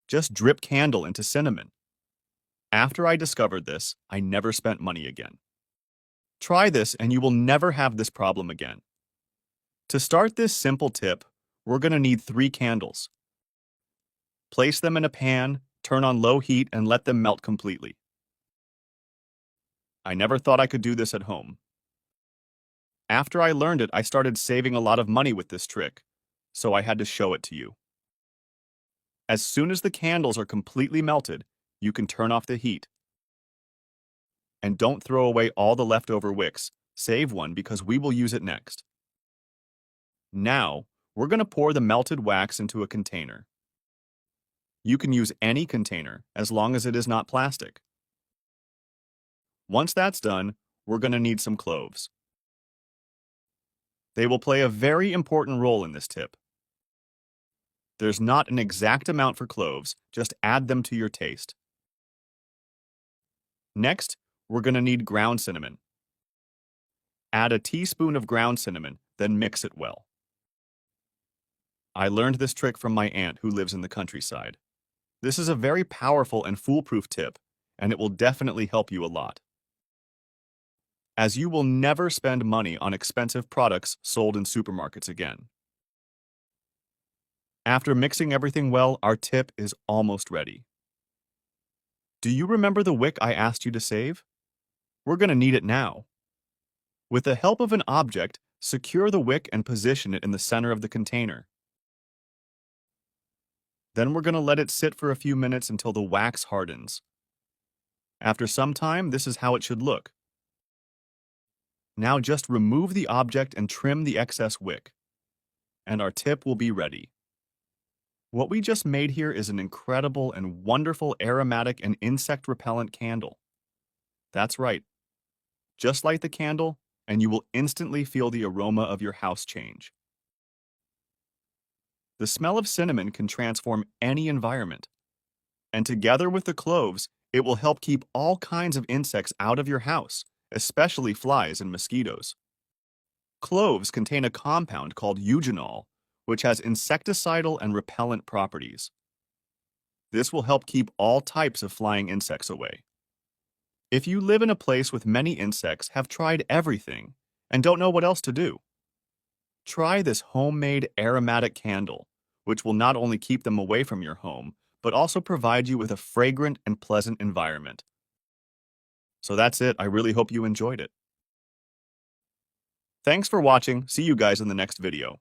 Just drip candle into cinnamon. After I discovered this, I never spent money again. Try this and you will never have this problem again. To start this simple tip, we're going to need 3 candles. Place them in a pan, turn on low heat, and let them melt completely. I never thought I could do this at home. After I learned it, I started saving a lot of money with this trick, so I had to show it to you. As soon as the candles are completely melted, you can turn off the heat. And don't throw away all the leftover wicks. Save one because we will use it next. Now, we're going to pour the melted wax into a container. You can use any container as long as it is not plastic. Once that's done, we're going to need some cloves. They will play a very important role in this tip. There's not an exact amount for cloves, just add them to your taste. Next, we're going to need ground cinnamon. Add a teaspoon of ground cinnamon, then mix it well. I learned this trick from my aunt who lives in the countryside. This is a very powerful and foolproof tip, and it will definitely help you a lot, as you will never spend money on expensive products sold in supermarkets again. After mixing everything well, our tip is almost ready. Do you remember the wick I asked you to save? We're going to need it now. With the help of an object, secure the wick and position it in the center of the container. Then we're going to let it sit for a few minutes until the wax hardens. After some time, this is how it should look. Now just remove the object and trim the excess wick, and our tip will be ready. What we just made here is an incredible and wonderful aromatic and insect-repellent candle. That's right. Just light the candle, and you will instantly feel the aroma of your house change. The smell of cinnamon can transform any environment, and together with the cloves, it will help keep all kinds of insects out of your house, especially flies and mosquitoes. Cloves contain a compound called eugenol, which has insecticidal and repellent properties. This will help keep all types of flying insects away. If you live in a place with many insects, have tried everything, and don't know what else to do, try this homemade aromatic candle, which will not only keep them away from your home, but also provide you with a fragrant and pleasant environment. So that's it. I really hope you enjoyed it. Thanks for watching. See you guys in the next video.